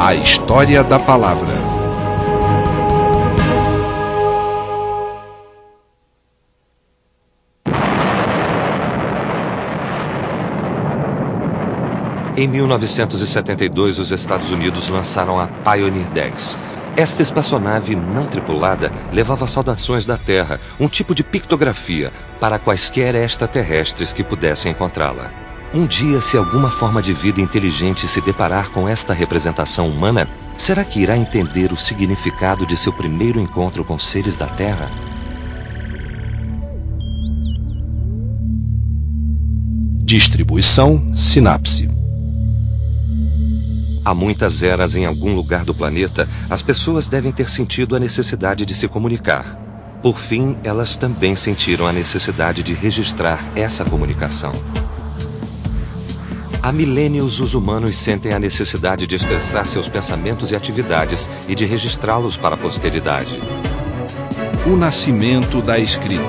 A história da palavra. Em 1972, os Estados Unidos lançaram a Pioneer 10. Esta espaçonave não tripulada levava saudações da Terra, um tipo de pictografia, para quaisquer extraterrestres que pudessem encontrá-la. Um dia, se alguma forma de vida inteligente se deparar com esta representação humana, será que irá entender o significado de seu primeiro encontro com seres da Terra? Distribuição Sinapse. Há muitas eras em algum lugar do planeta, as pessoas devem ter sentido a necessidade de se comunicar. Por fim, elas também sentiram a necessidade de registrar essa comunicação. Há milênios, os humanos sentem a necessidade de expressar seus pensamentos e atividades e de registrá-los para a posteridade. O nascimento da escrita.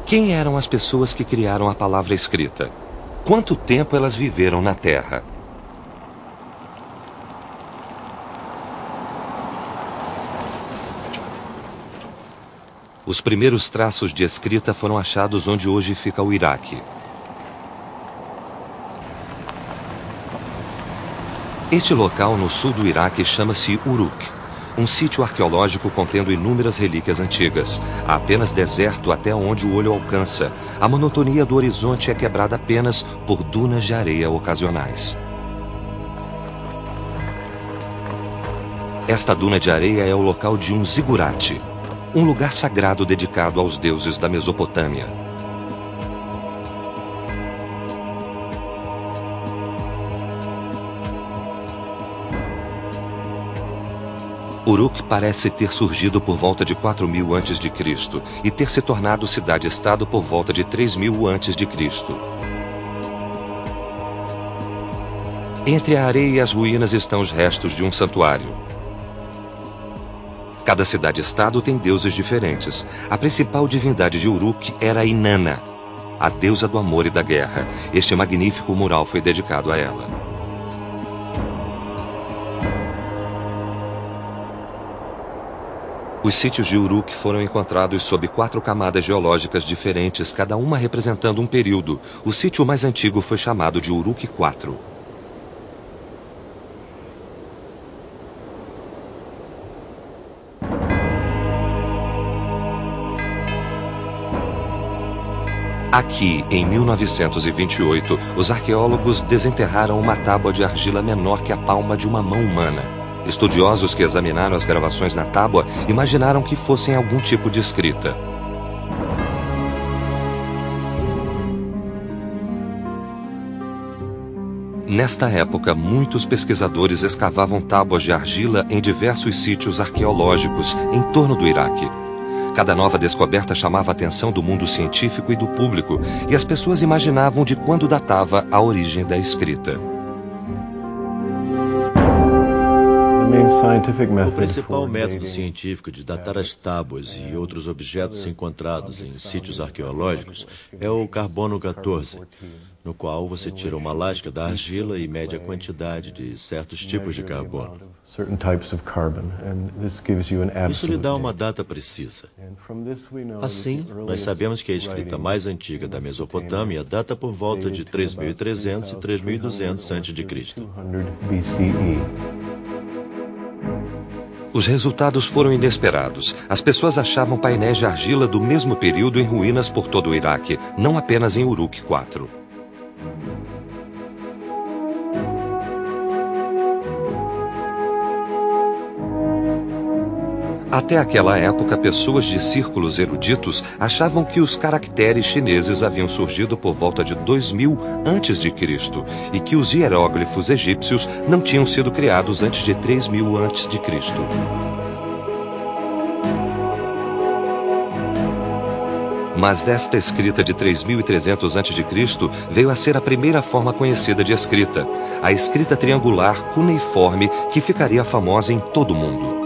Quem eram as pessoas que criaram a palavra escrita? Quanto tempo elas viveram na Terra? Os primeiros traços de escrita foram achados onde hoje fica o Iraque. Este local no sul do Iraque chama-se Uruk, um sítio arqueológico contendo inúmeras relíquias antigas. Há apenas deserto até onde o olho alcança. A monotonia do horizonte é quebrada apenas por dunas de areia ocasionais. Esta duna de areia é o local de um zigurate, um lugar sagrado dedicado aos deuses da Mesopotâmia. Uruk parece ter surgido por volta de 4.000 a.C. e ter se tornado cidade-estado por volta de 3.000 a.C. Entre a areia e as ruínas estão os restos de um santuário. Cada cidade-estado tem deuses diferentes. A principal divindade de Uruk era Inanna, a deusa do amor e da guerra. Este magnífico mural foi dedicado a ela. Os sítios de Uruk foram encontrados sob 4 camadas geológicas diferentes, cada uma representando um período. O sítio mais antigo foi chamado de Uruk IV. Aqui, em 1928, os arqueólogos desenterraram uma tábua de argila menor que a palma de uma mão humana. Estudiosos que examinaram as gravações na tábua imaginaram que fossem algum tipo de escrita. Nesta época, muitos pesquisadores escavavam tábuas de argila em diversos sítios arqueológicos em torno do Iraque. Cada nova descoberta chamava a atenção do mundo científico e do público, e as pessoas imaginavam de quando datava a origem da escrita. O principal método científico de datar as tábuas e outros objetos encontrados em sítios arqueológicos é o carbono 14, no qual você tira uma lasca da argila e mede a quantidade de certos tipos de carbono. Isso lhe dá uma data precisa. Assim, nós sabemos que a escrita mais antiga da Mesopotâmia data por volta de 3.300 e 3.200 a.C. Os resultados foram inesperados. As pessoas achavam painéis de argila do mesmo período em ruínas por todo o Iraque, não apenas em Uruk IV. Até aquela época, pessoas de círculos eruditos achavam que os caracteres chineses haviam surgido por volta de 2000 a.C. e que os hieróglifos egípcios não tinham sido criados antes de 3000 a.C. Mas esta escrita de 3.300 a.C. veio a ser a primeira forma conhecida de escrita, a escrita triangular cuneiforme que ficaria famosa em todo o mundo.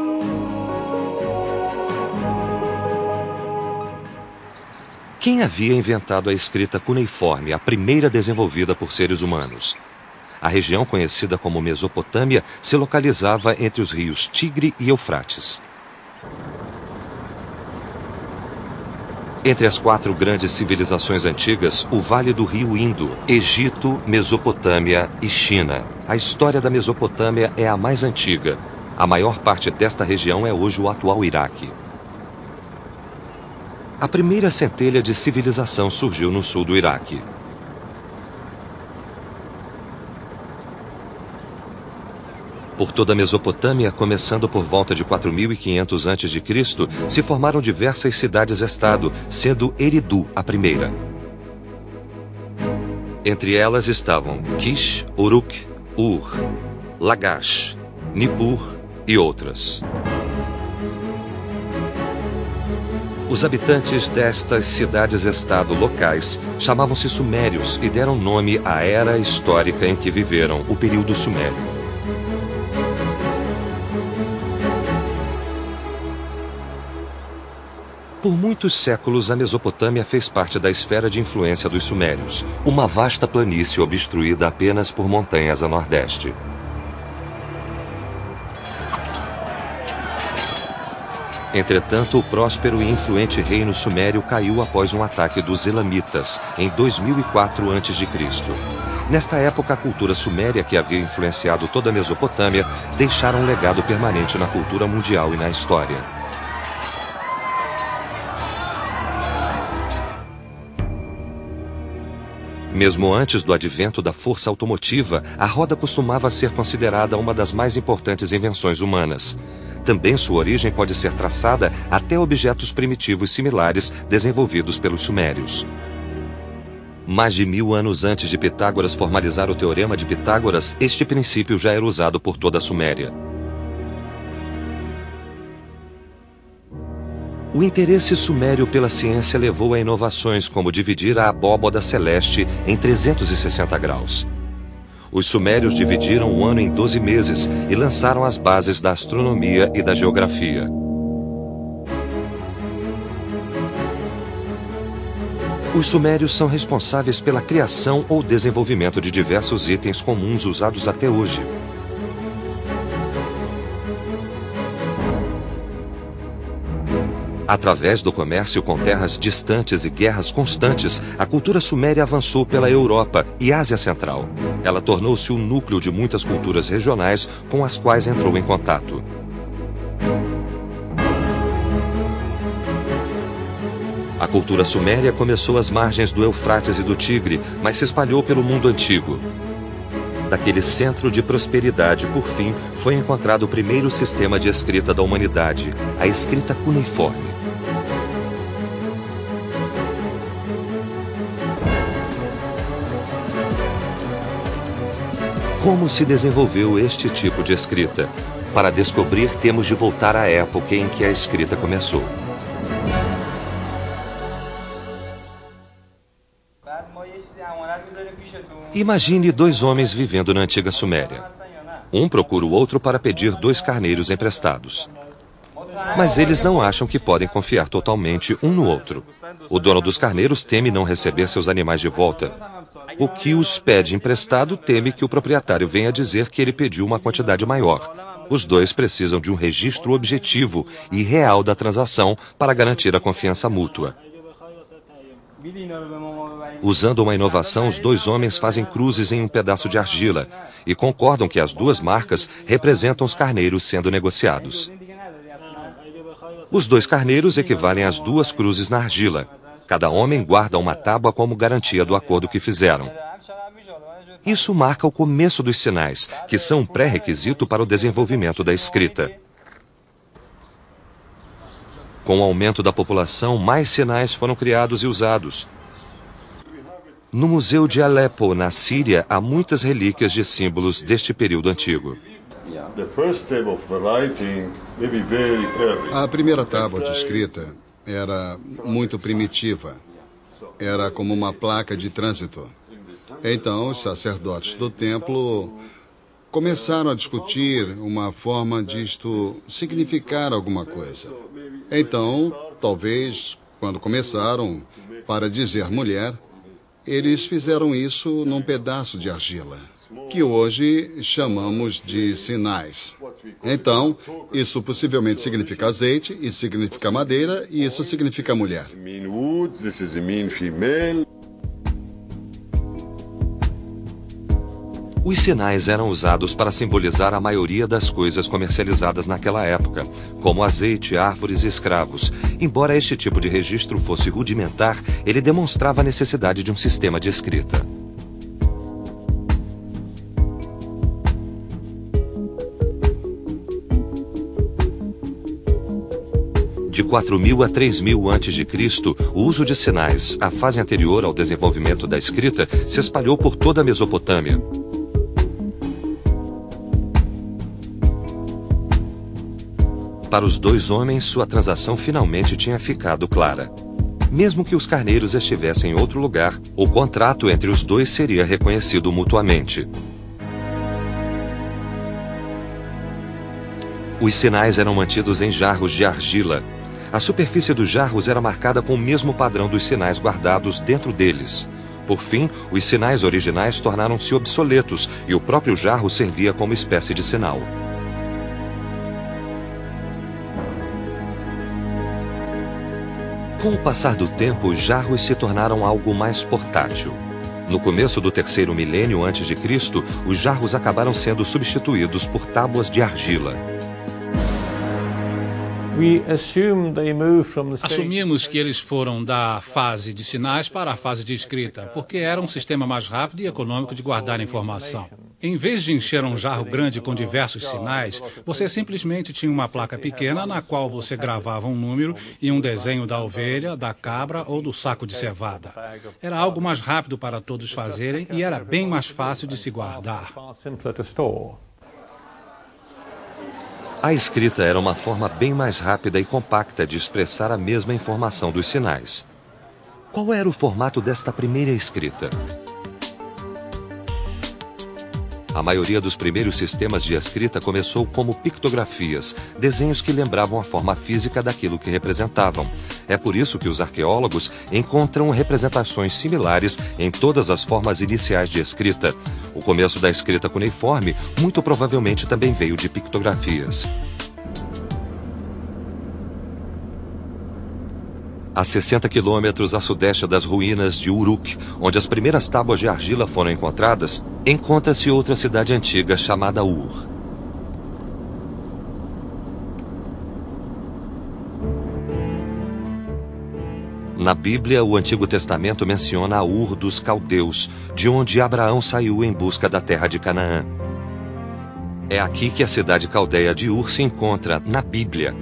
Quem havia inventado a escrita cuneiforme, a primeira desenvolvida por seres humanos? A região conhecida como Mesopotâmia se localizava entre os rios Tigre e Eufrates. Entre as 4 grandes civilizações antigas, o Vale do Rio Indo, Egito, Mesopotâmia e China. A história da Mesopotâmia é a mais antiga. A maior parte desta região é hoje o atual Iraque. A primeira centelha de civilização surgiu no sul do Iraque. Por toda a Mesopotâmia, começando por volta de 4.500 a.C., se formaram diversas cidades-estado, sendo Eridu a primeira. Entre elas estavam Kish, Uruk, Ur, Lagash, Nippur e outras. Os habitantes destas cidades-estado locais chamavam-se sumérios e deram nome à era histórica em que viveram, o período sumério. Por muitos séculos, a Mesopotâmia fez parte da esfera de influência dos sumérios, uma vasta planície obstruída apenas por montanhas a nordeste. Entretanto, o próspero e influente reino sumério caiu após um ataque dos Elamitas, em 2004 a.C. Nesta época, a cultura suméria, que havia influenciado toda a Mesopotâmia, deixara um legado permanente na cultura mundial e na história. Mesmo antes do advento da força automotiva, a roda costumava ser considerada uma das mais importantes invenções humanas. Também sua origem pode ser traçada até objetos primitivos similares desenvolvidos pelos sumérios. Mais de 1000 anos antes de Pitágoras formalizar o Teorema de Pitágoras, este princípio já era usado por toda a Suméria. O interesse sumério pela ciência levou a inovações como dividir a abóbada celeste em 360 graus. Os sumérios dividiram o ano em 12 meses e lançaram as bases da astronomia e da geografia. Os sumérios são responsáveis pela criação ou desenvolvimento de diversos itens comuns usados até hoje. Através do comércio com terras distantes e guerras constantes, a cultura suméria avançou pela Europa e Ásia Central. Ela tornou-se o núcleo de muitas culturas regionais com as quais entrou em contato. A cultura suméria começou às margens do Eufrates e do Tigre, mas se espalhou pelo mundo antigo. Daquele centro de prosperidade, por fim, foi encontrado o primeiro sistema de escrita da humanidade, a escrita cuneiforme. Como se desenvolveu este tipo de escrita? Para descobrir, temos de voltar à época em que a escrita começou. Imagine 2 homens vivendo na antiga Suméria. Um procura o outro para pedir 2 carneiros emprestados. Mas eles não acham que podem confiar totalmente um no outro. O dono dos carneiros teme não receber seus animais de volta. O que os pede emprestado teme que o proprietário venha dizer que ele pediu uma quantidade maior. Os 2 precisam de um registro objetivo e real da transação para garantir a confiança mútua. Usando uma inovação, os 2 homens fazem cruzes em um pedaço de argila e concordam que as 2 marcas representam os carneiros sendo negociados. Os 2 carneiros equivalem às 2 cruzes na argila. Cada homem guarda uma tábua como garantia do acordo que fizeram. Isso marca o começo dos sinais, que são um pré-requisito para o desenvolvimento da escrita. Com o aumento da população, mais sinais foram criados e usados. No Museu de Alepo, na Síria, há muitas relíquias de símbolos deste período antigo. A primeira tábua de escrita era muito primitiva. Era como uma placa de trânsito. Então, os sacerdotes do templo começaram a discutir uma forma disto significar alguma coisa. Então, talvez, quando começaram, para dizer mulher, eles fizeram isso num pedaço de argila, que hoje chamamos de sinais. Então, isso possivelmente significa azeite, isso significa madeira e isso significa mulher. Os sinais eram usados para simbolizar a maioria das coisas comercializadas naquela época, como azeite, árvores e escravos. Embora este tipo de registro fosse rudimentar, ele demonstrava a necessidade de um sistema de escrita. De 4.000 a 3.000 a.C., o uso de sinais, a fase anterior ao desenvolvimento da escrita, se espalhou por toda a Mesopotâmia. Para os dois homens, sua transação finalmente tinha ficado clara. Mesmo que os carneiros estivessem em outro lugar, o contrato entre os dois seria reconhecido mutuamente. Os sinais eram mantidos em jarros de argila. A superfície dos jarros era marcada com o mesmo padrão dos sinais guardados dentro deles. Por fim, os sinais originais tornaram-se obsoletos e o próprio jarro servia como espécie de sinal. Com o passar do tempo, os jarros se tornaram algo mais portátil. No começo do terceiro milênio a.C., os jarros acabaram sendo substituídos por tábuas de argila. Assumimos que eles foram da fase de sinais para a fase de escrita, porque era um sistema mais rápido e econômico de guardar informação. Em vez de encher um jarro grande com diversos sinais, você simplesmente tinha uma placa pequena na qual você gravava um número e um desenho da ovelha, da cabra ou do saco de cevada. Era algo mais rápido para todos fazerem e era bem mais fácil de se guardar. A escrita era uma forma bem mais rápida e compacta de expressar a mesma informação dos sinais. Qual era o formato desta primeira escrita? A maioria dos primeiros sistemas de escrita começou como pictografias, desenhos que lembravam a forma física daquilo que representavam. É por isso que os arqueólogos encontram representações similares em todas as formas iniciais de escrita. O começo da escrita cuneiforme muito provavelmente também veio de pictografias. A 60 quilômetros a sudeste das ruínas de Uruk, onde as primeiras tábuas de argila foram encontradas, encontra-se outra cidade antiga chamada Ur. Na Bíblia, o Antigo Testamento menciona a Ur dos Caldeus, de onde Abraão saiu em busca da terra de Canaã. É aqui que a cidade caldeia de Ur se encontra, na Bíblia.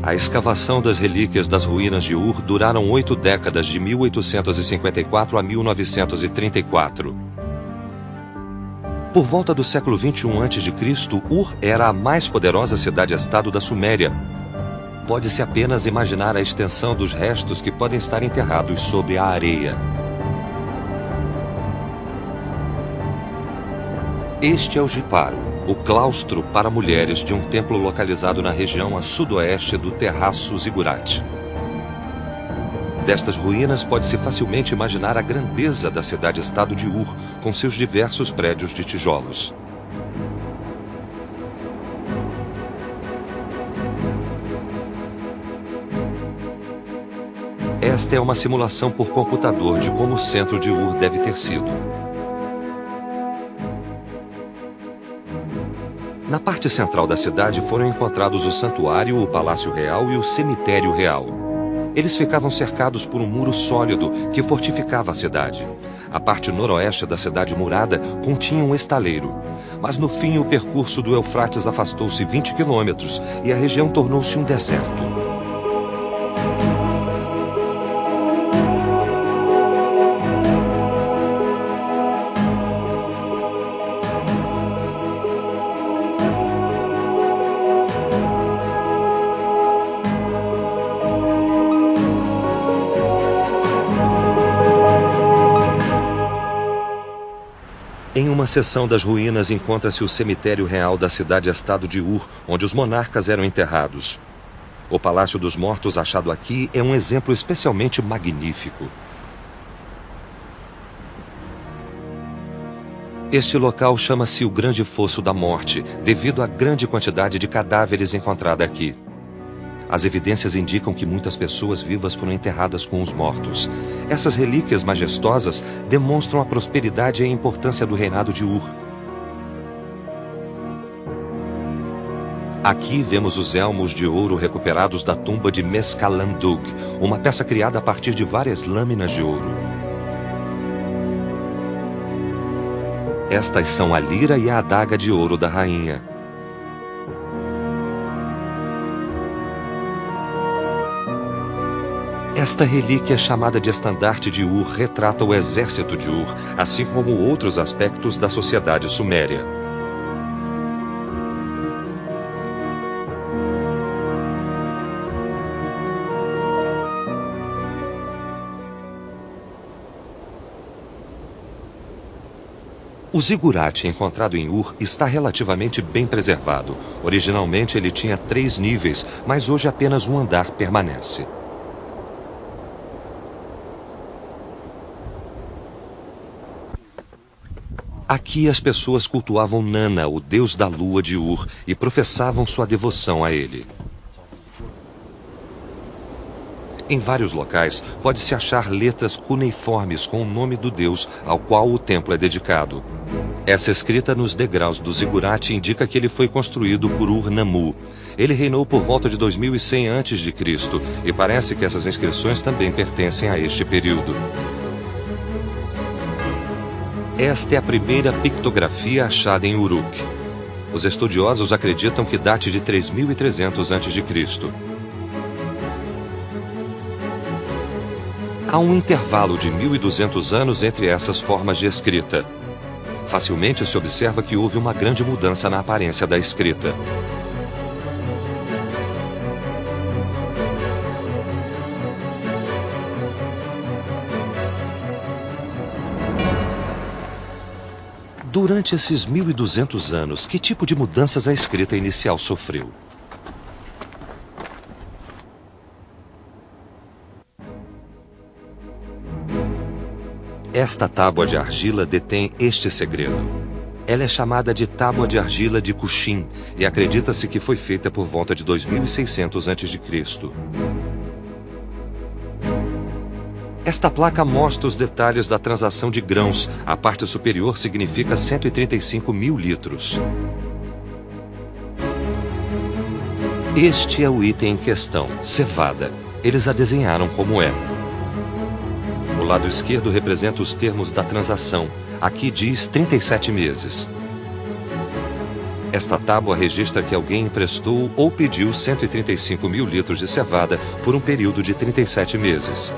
A escavação das relíquias das ruínas de Ur duraram 8 décadas, de 1854 a 1934. Por volta do século 21 a.C., Ur era a mais poderosa cidade-estado da Suméria. Pode-se apenas imaginar a extensão dos restos que podem estar enterrados sobre a areia. Este é o Jiparo, o claustro para mulheres de um templo localizado na região a sudoeste do Terraço Zigurate. Destas ruínas pode-se facilmente imaginar a grandeza da cidade-estado de Ur, com seus diversos prédios de tijolos. Esta é uma simulação por computador de como o centro de Ur deve ter sido. Na parte central da cidade foram encontrados o santuário, o palácio real e o cemitério real. Eles ficavam cercados por um muro sólido que fortificava a cidade. A parte noroeste da cidade murada continha um estaleiro. Mas no fim o percurso do Eufrates afastou-se 20 quilômetros e a região tornou-se um deserto. Em uma seção das ruínas encontra-se o cemitério real da cidade-estado de Ur, onde os monarcas eram enterrados. O Palácio dos Mortos achado aqui é um exemplo especialmente magnífico. Este local chama-se o Grande Fosso da Morte, devido à grande quantidade de cadáveres encontrada aqui. As evidências indicam que muitas pessoas vivas foram enterradas com os mortos. Essas relíquias majestosas demonstram a prosperidade e a importância do reinado de Ur. Aqui vemos os elmos de ouro recuperados da tumba de Mescalandug, uma peça criada a partir de várias lâminas de ouro. Estas são a lira e a adaga de ouro da rainha. Esta relíquia chamada de estandarte de Ur retrata o exército de Ur, assim como outros aspectos da sociedade suméria. O zigurate encontrado em Ur está relativamente bem preservado. Originalmente ele tinha 3 níveis, mas hoje apenas um andar permanece. Aqui as pessoas cultuavam Nana, o deus da lua de Ur, e professavam sua devoção a ele. Em vários locais, pode-se achar letras cuneiformes com o nome do deus ao qual o templo é dedicado. Essa escrita nos degraus do zigurate indica que ele foi construído por Ur-Nammu. Ele reinou por volta de 2100 a.C. e parece que essas inscrições também pertencem a este período. Esta é a primeira pictografia achada em Uruk. Os estudiosos acreditam que date de 3300 a.C. Há um intervalo de 1200 anos entre essas formas de escrita. Facilmente se observa que houve uma grande mudança na aparência da escrita. Durante esses 1200 anos, que tipo de mudanças a escrita inicial sofreu? Esta tábua de argila detém este segredo. Ela é chamada de Tábua de Argila de Kuchim e acredita-se que foi feita por volta de 2600 a.C. Esta placa mostra os detalhes da transação de grãos. A parte superior significa 135 mil litros. Este é o item em questão, cevada. Eles a desenharam como é. O lado esquerdo representa os termos da transação. Aqui diz 37 meses. Esta tábua registra que alguém emprestou ou pediu 135 mil litros de cevada por um período de 37 meses.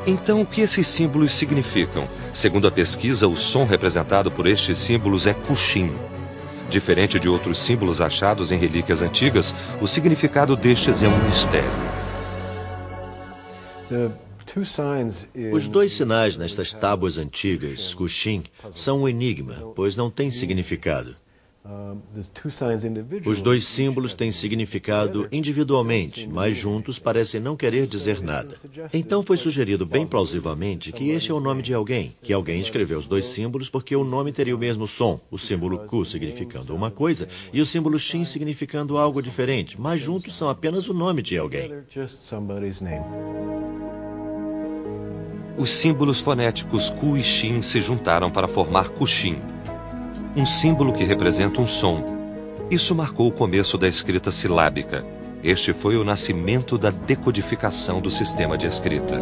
Então, o que esses símbolos significam? Segundo a pesquisa, o som representado por estes símbolos é Kuchim. Diferente de outros símbolos achados em relíquias antigas, o significado destes é um mistério. Os 2 sinais nestas tábuas antigas, Kuchim, são um enigma, pois não têm significado. Os 2 símbolos têm significado individualmente, mas juntos parecem não querer dizer nada. Então foi sugerido bem plausivelmente que este é o nome de alguém, que alguém escreveu os 2 símbolos porque o nome teria o mesmo som, o símbolo Ku significando uma coisa e o símbolo Shin significando algo diferente, mas juntos são apenas o nome de alguém. Os símbolos fonéticos Ku e Shin se juntaram para formar Kuchim, um símbolo que representa um som. Isso marcou o começo da escrita silábica. Este foi o nascimento da decodificação do sistema de escrita.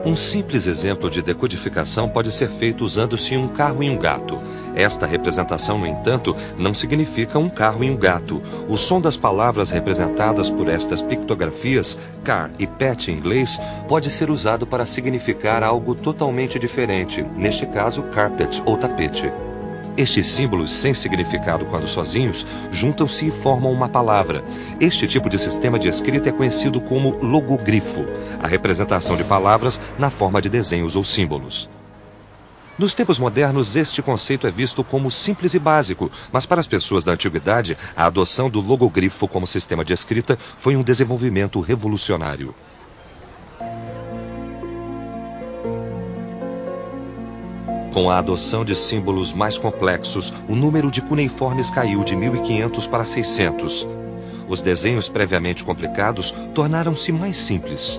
Um simples exemplo de decodificação pode ser feito usando-se um carro e um gato. Esta representação, no entanto, não significa um carro e um gato. O som das palavras representadas por estas pictografias, car e pet em inglês, pode ser usado para significar algo totalmente diferente, neste caso, carpet ou tapete. Estes símbolos sem significado quando sozinhos juntam-se e formam uma palavra. Este tipo de sistema de escrita é conhecido como logogrifo, a representação de palavras na forma de desenhos ou símbolos. Nos tempos modernos, este conceito é visto como simples e básico, mas para as pessoas da antiguidade, a adoção do logogrifo como sistema de escrita foi um desenvolvimento revolucionário. Com a adoção de símbolos mais complexos, o número de cuneiformes caiu de 1.500 para 600. Os desenhos previamente complicados tornaram-se mais simples.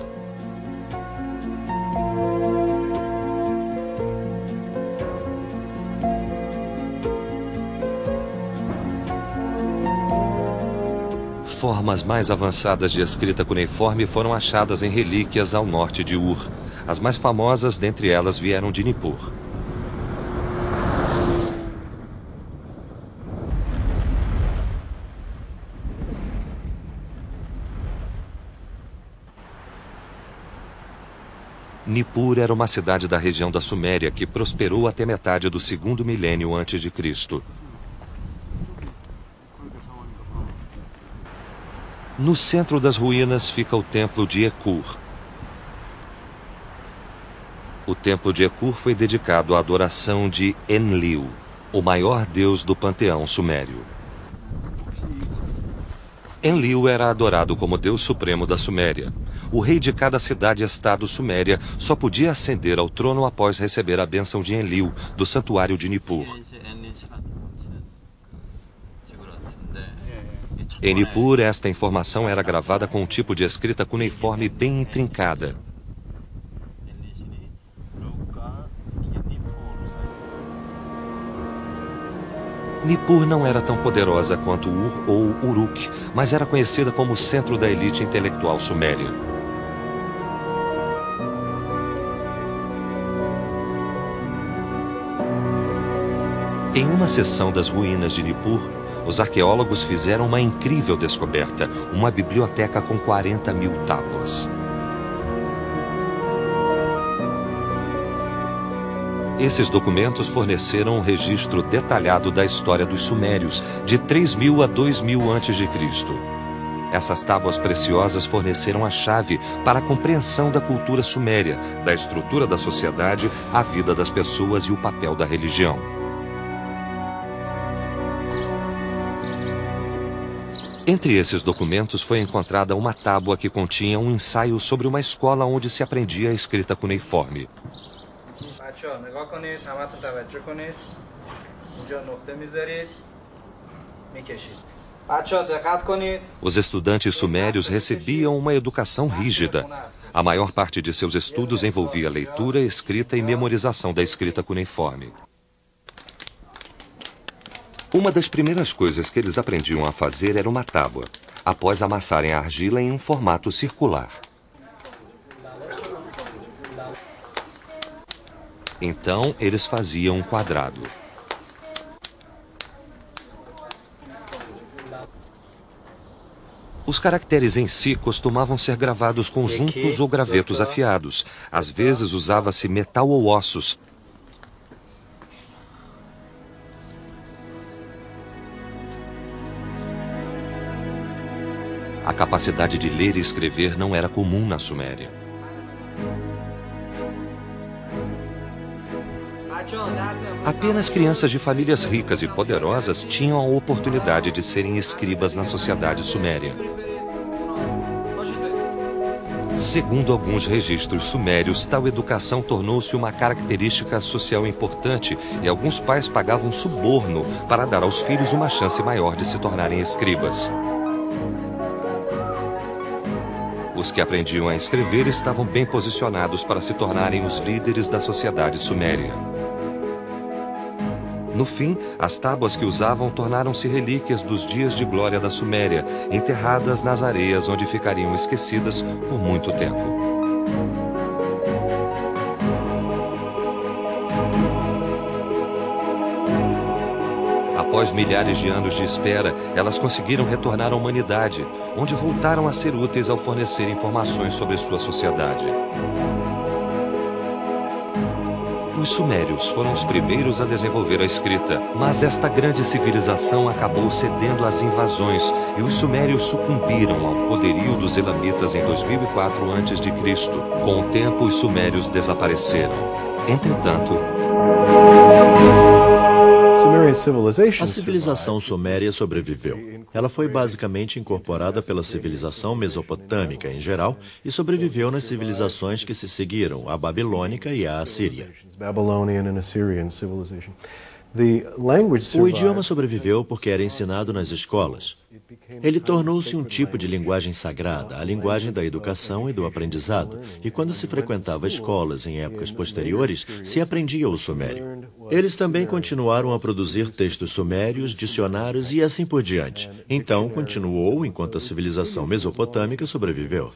Formas mais avançadas de escrita cuneiforme foram achadas em relíquias ao norte de Ur. As mais famosas dentre elas vieram de Nippur. Nippur era uma cidade da região da Suméria que prosperou até metade do 2º milênio antes de Cristo. No centro das ruínas fica o templo de Ekur. O templo de Ekur foi dedicado à adoração de Enlil, o maior deus do panteão sumério. Enlil era adorado como deus supremo da Suméria. O rei de cada cidade-estado suméria só podia ascender ao trono após receber a bênção de Enlil, do santuário de Nippur. Em Nippur, esta informação era gravada com um tipo de escrita cuneiforme bem intrincada. Nippur não era tão poderosa quanto Ur ou Uruk, mas era conhecida como o centro da elite intelectual suméria. Em uma seção das ruínas de Nippur, os arqueólogos fizeram uma incrível descoberta, uma biblioteca com 40.000 tábuas. Esses documentos forneceram um registro detalhado da história dos sumérios, de 3.000 a 2.000 a.C. Essas tábuas preciosas forneceram a chave para a compreensão da cultura suméria, da estrutura da sociedade, a vida das pessoas e o papel da religião. Entre esses documentos foi encontrada uma tábua que continha um ensaio sobre uma escola onde se aprendia a escrita cuneiforme. Os estudantes sumérios recebiam uma educação rígida. A maior parte de seus estudos envolvia leitura, escrita e memorização da escrita cuneiforme. Uma das primeiras coisas que eles aprendiam a fazer era uma tábua, após amassarem a argila em um formato circular. Então, eles faziam um quadrado. Os caracteres em si costumavam ser gravados com juncos ou gravetos afiados. Às vezes usava-se metal ou ossos. A capacidade de ler e escrever não era comum na Suméria. Apenas crianças de famílias ricas e poderosas tinham a oportunidade de serem escribas na sociedade suméria. Segundo alguns registros sumérios, tal educação tornou-se uma característica social importante e alguns pais pagavam suborno para dar aos filhos uma chance maior de se tornarem escribas. Os que aprendiam a escrever estavam bem posicionados para se tornarem os líderes da sociedade suméria. No fim, as tábuas que usavam tornaram-se relíquias dos dias de glória da Suméria, enterradas nas areias onde ficariam esquecidas por muito tempo. Após milhares de anos de espera, elas conseguiram retornar à humanidade, onde voltaram a ser úteis ao fornecer informações sobre sua sociedade. Os sumérios foram os primeiros a desenvolver a escrita, mas esta grande civilização acabou cedendo às invasões e os sumérios sucumbiram ao poderio dos elamitas em 2004 a.C. Com o tempo, os sumérios desapareceram. Entretanto, A civilização suméria sobreviveu. Ela foi basicamente incorporada pela civilização mesopotâmica em geral e sobreviveu nas civilizações que se seguiram, a babilônica e a assíria. O idioma sobreviveu porque era ensinado nas escolas. Ele tornou-se um tipo de linguagem sagrada, a linguagem da educação e do aprendizado. E quando se frequentava escolas em épocas posteriores, se aprendia o sumério. Eles também continuaram a produzir textos sumérios, dicionários e assim por diante. Então, continuou enquanto a civilização mesopotâmica sobreviveu.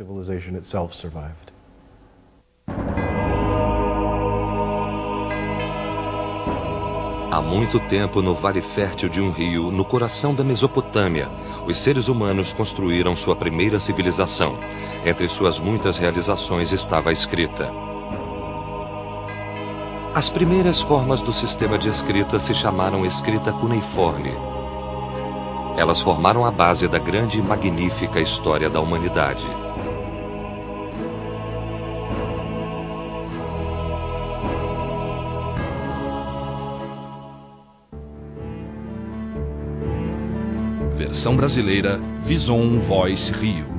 Há muito tempo, no vale fértil de um rio, no coração da Mesopotâmia, os seres humanos construíram sua primeira civilização. Entre suas muitas realizações estava a escrita. As primeiras formas do sistema de escrita se chamaram escrita cuneiforme. Elas formaram a base da grande e magnífica história da humanidade. Versão brasileira, Vison Voice Rio.